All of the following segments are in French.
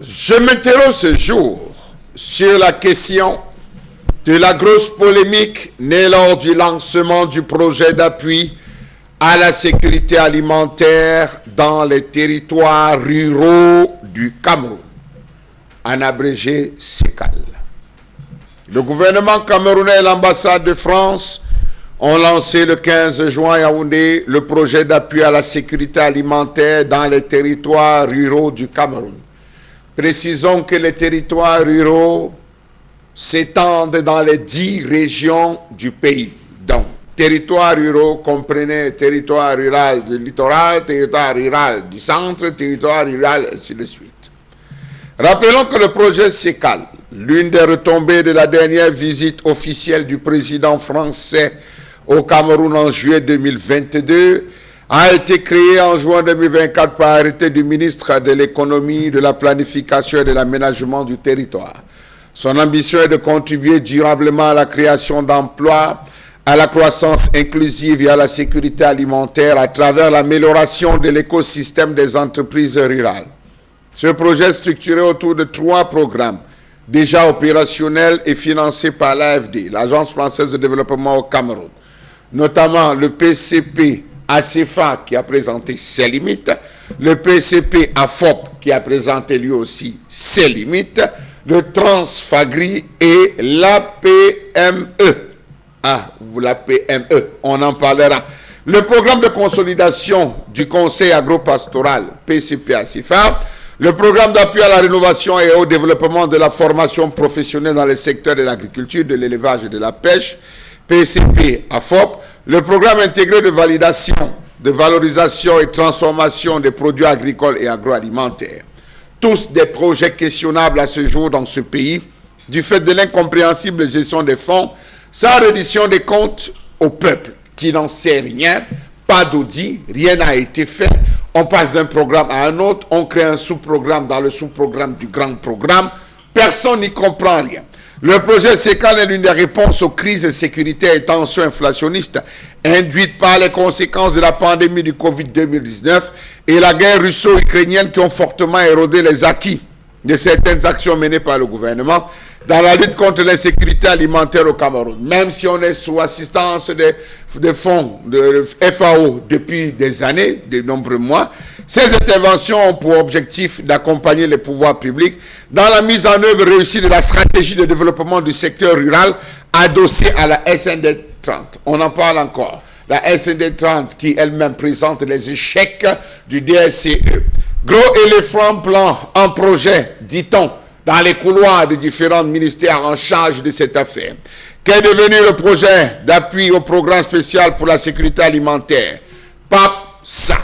Je m'interroge ce jour sur la question de la grosse polémique née lors du lancement du projet d'appui à la sécurité alimentaire dans les territoires ruraux du Cameroun, en abrégé SECAL. Le gouvernement camerounais et l'ambassade de France ont lancé le 15 juin à Yaoundé le projet d'appui à la sécurité alimentaire dans les territoires ruraux du Cameroun. Précisons que les territoires ruraux s'étendent dans les 10 régions du pays. Donc, territoires ruraux comprenez territoire rural du littoral, territoire rural du centre, territoire rural, ainsi de suite. Rappelons que le projet SECAL, l'une des retombées de la dernière visite officielle du président français au Cameroun en juillet 2022, a été créé en juin 2024 par arrêté du ministre de l'économie, de la planification et de l'aménagement du territoire. Son ambition est de contribuer durablement à la création d'emplois, à la croissance inclusive et à la sécurité alimentaire à travers l'amélioration de l'écosystème des entreprises rurales. Ce projet est structuré autour de 3 programmes déjà opérationnels et financés par l'AFD, l'Agence française de développement au Cameroun, notamment le PCP ACFA qui a présenté ses limites, le PCP AFOP qui a présenté lui aussi ses limites, le Transfagri et l'APME. La PME, on en parlera. Le programme de consolidation du Conseil agropastoral, PCP ACFA, le programme d'appui à la rénovation et au développement de la formation professionnelle dans les secteurs de l'agriculture, de l'élevage et de la pêche, PCP AFOP, le programme intégré de validation, de valorisation et transformation des produits agricoles et agroalimentaires. Tous des projets questionnables à ce jour dans ce pays, du fait de l'incompréhensible gestion des fonds, sans reddition des comptes au peuple, qui n'en sait rien, pas d'audit, rien n'a été fait. On passe d'un programme à un autre, on crée un sous-programme dans le sous-programme du grand programme, personne n'y comprend rien. Le projet SECAL est l'une des réponses aux crises sécuritaires et tensions inflationnistes induites par les conséquences de la pandémie du Covid-19 et la guerre russo-ukrainienne qui ont fortement érodé les acquis de certaines actions menées par le gouvernement dans la lutte contre l'insécurité alimentaire au Cameroun. Même si on est sous assistance des fonds de FAO depuis des années, de nombreux mois, ces interventions ont pour objectif d'accompagner les pouvoirs publics dans la mise en œuvre réussie de la stratégie de développement du secteur rural adossée à la SND 30. On en parle encore. La SND 30 qui elle-même présente les échecs du DSCE. Gros éléphant blanc en projet, dit-on, dans les couloirs des différents ministères en charge de cette affaire. Qu'est devenu le projet d'appui au programme spécial pour la sécurité alimentaire, PAPSA,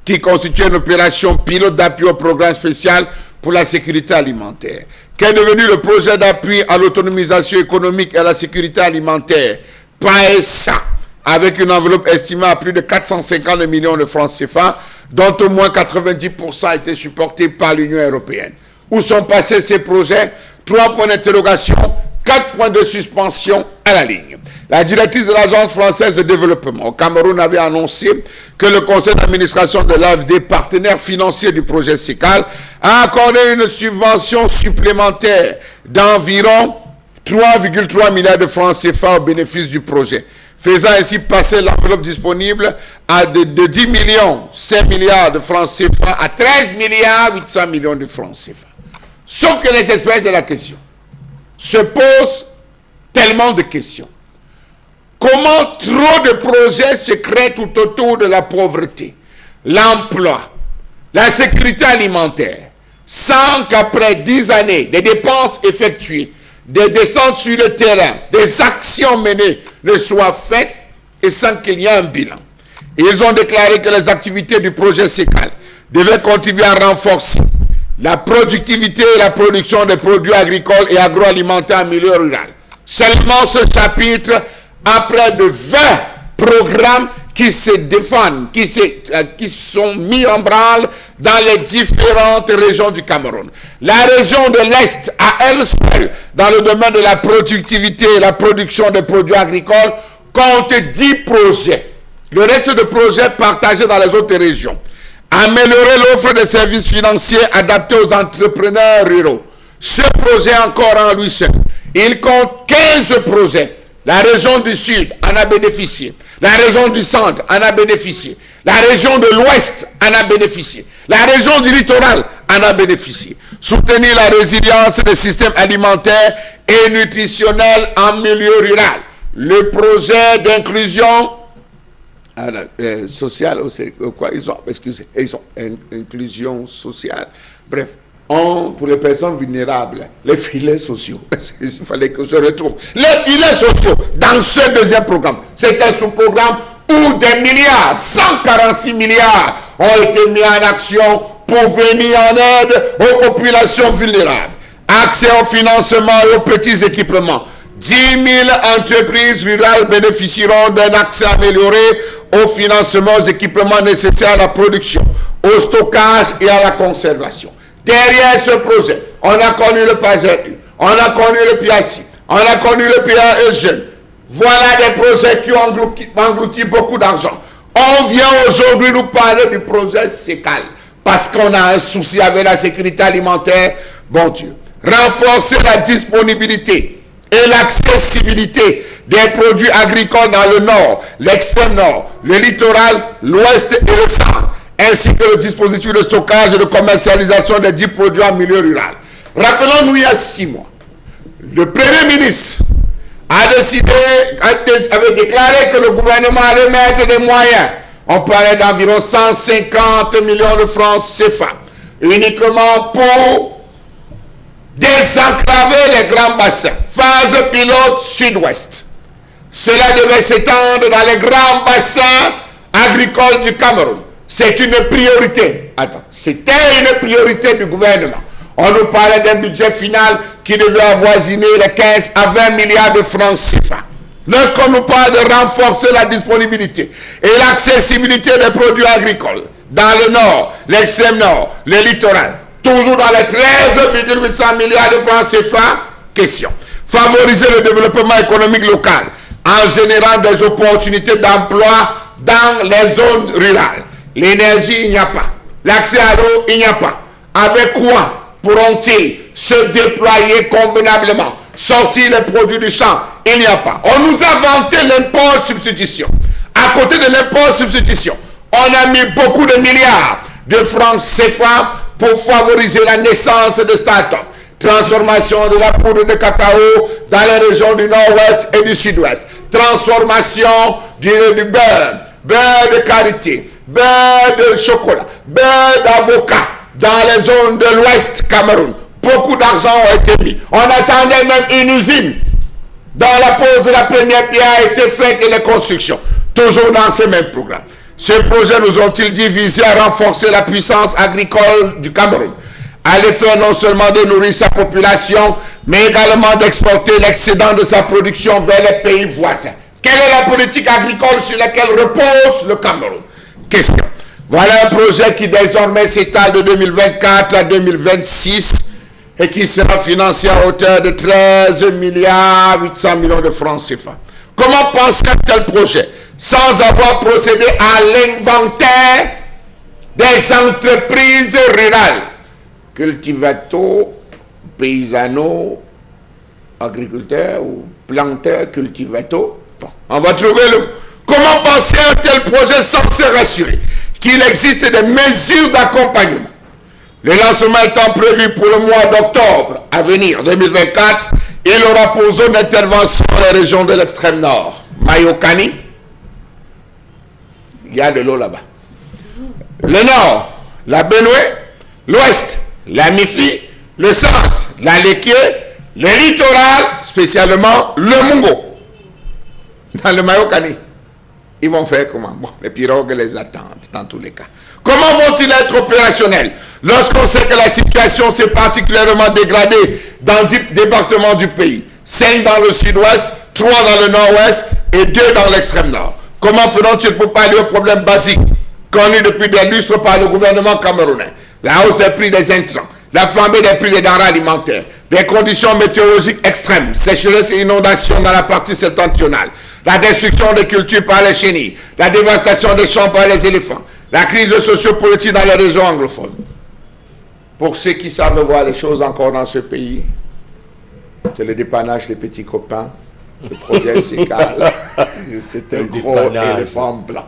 qui constitue une opération pilote d'appui au programme spécial pour la sécurité alimentaire? Qu'est devenu le projet d'appui à l'autonomisation économique et à la sécurité alimentaire, PAESA, avec une enveloppe estimée à plus de 450 millions de francs CFA, dont au moins 90% a été supporté par l'Union européenne? Où sont passés ces projets? 3 points d'interrogation, 4 points de suspension à la ligne. La directrice de l'Agence française de développement au Cameroun avait annoncé que le conseil d'administration de l'AFD, partenaire financier du projet SECAL, a accordé une subvention supplémentaire d'environ 3,3 milliards de francs CFA au bénéfice du projet, faisant ainsi passer l'enveloppe disponible de 10 millions, 5 milliards de francs CFA à 13 milliards 800 millions de francs CFA. Sauf que les experts de la question se posent tellement de questions. Comment trop de projets se créent tout autour de la pauvreté, l'emploi, la sécurité alimentaire, sans qu'après 10 années, des dépenses effectuées, des descentes sur le terrain, des actions menées ne soient faites et sans qu'il y ait un bilan. Ils ont déclaré que les activités du projet SECAL devaient contribuer à renforcer la productivité et la production des produits agricoles et agroalimentaires en milieu rural. Seulement ce chapitre a près de 20 programmes qui se défendent, qui sont mis en branle dans les différentes régions du Cameroun. La région de l'Est, à elle seule, dans le domaine de la productivité et la production des produits agricoles, compte 10 projets. Le reste de projets partagés dans les autres régions. améliorer l'offre de services financiers adaptés aux entrepreneurs ruraux. Ce projet encore en lui seul, il compte 15 projets. La région du Sud en a bénéficié. La région du Centre en a bénéficié. La région de l'Ouest en a bénéficié. La région du littoral en a bénéficié. Soutenir la résilience des systèmes alimentaires et nutritionnels en milieu rural. Le projet d'inclusion sociale, quoi ils ont, excusez, ils ont inclusion sociale. Bref, pour les personnes vulnérables, les filets sociaux. Il fallait que je retrouve. Les filets sociaux dans ce deuxième programme. C'est un sous-programme où des milliards, 146 milliards ont été mis en action pour venir en aide aux populations vulnérables. Accès au financement et aux petits équipements. 10 000 entreprises rurales bénéficieront d'un accès amélioré au financement, aux équipements nécessaires à la production, au stockage et à la conservation. Derrière ce projet, on a connu le PAGEU, on a connu le PIACI, on a connu le PAE Jeune. Voilà des projets qui ont englouti beaucoup d'argent. On vient aujourd'hui nous parler du projet SECAL parce qu'on a un souci avec la sécurité alimentaire. Bon Dieu. Renforcer la disponibilité et l'accessibilité des produits agricoles dans le nord, l'extrême nord, le littoral, l'ouest et le centre, ainsi que le dispositif de stockage et de commercialisation des 10 produits en milieu rural. Rappelons-nous, il y a 6 mois, le Premier ministre avait déclaré que le gouvernement allait mettre des moyens. On parlait d'environ 150 millions de francs CFA, uniquement pour désenclaver les grands bassins. Phase pilote sud-ouest. Cela devait s'étendre dans les grands bassins agricoles du Cameroun. C'est une priorité. C'était une priorité du gouvernement. On nous parlait d'un budget final qui devait avoisiner les 15 à 20 milliards de francs CFA. Lorsqu'on nous parle de renforcer la disponibilité et l'accessibilité des produits agricoles dans le nord, l'extrême nord, le littoral, toujours dans les 13,800 milliards de francs CFA, question. Favoriser le développement économique local en générant des opportunités d'emploi dans les zones rurales. L'énergie, il n'y a pas. L'accès à l'eau, il n'y a pas. Avec quoi pourront-ils se déployer convenablement? Sortir les produits du champ, il n'y a pas. On nous a vanté l'impôt substitution. À côté de l'impôt substitution, on a mis beaucoup de milliards de francs CFA pour favoriser la naissance de start-up. Transformation de la poudre de cacao dans les régions du nord-ouest et du sud-ouest. Transformation du beurre, beurre de karité, beurre de chocolat, beurre d'avocat dans les zones de l'ouest Cameroun. Beaucoup d'argent a été mis. On attendait même une usine. Dans la pose de la première pierre a été faite et les constructions. Toujours dans ce même programme. Ce projet, nous ont-ils dit, visait à renforcer la puissance agricole du Cameroun. À l'effet non seulement de nourrir sa population, mais également d'exporter l'excédent de sa production vers les pays voisins. Quelle est la politique agricole sur laquelle repose le Cameroun? Question. Voilà un projet qui désormais s'étale de 2024 à 2026 et qui sera financé à hauteur de 13 milliards 800 millions de francs CFA. Comment penser à tel projet sans avoir procédé à l'inventaire des entreprises rurales, cultivato, paysano, agriculteurs ou planteurs, cultivato? Bon, on va trouver le... Comment penser à un tel projet sans se rassurer qu'il existe des mesures d'accompagnement? Le lancement étant prévu pour le mois d'octobre à venir, 2024, il aura pour zone d'intervention les régions de l'extrême nord. Mayokani, il y a de l'eau là-bas. Le nord, la Benue, l'ouest, la Mifi, le centre, la Leké, le littoral, spécialement le Mungo. Dans le Mayokani. Ils vont faire comment? Bon, les pirogues les attendent dans tous les cas. Comment vont-ils être opérationnels lorsqu'on sait que la situation s'est particulièrement dégradée dans 10 départements du pays? 5 dans le sud-ouest, 3 dans le nord-ouest et 2 dans l'extrême nord. Comment feront-ils pour pallier aux problèmes basiques connus depuis des lustres par le gouvernement camerounais? La hausse des prix des intrants, la flambée des prix des denrées alimentaires, des conditions météorologiques extrêmes, sécheresse et inondations dans la partie septentrionale, la destruction des cultures par les chenilles, la dévastation des champs par les éléphants, La crise sociopolitique dans les régions anglophones. Pour ceux qui savent voir les choses encore dans ce pays, c'est le dépannage des petits copains, le projet SECAL. C'est un gros éléphant blanc.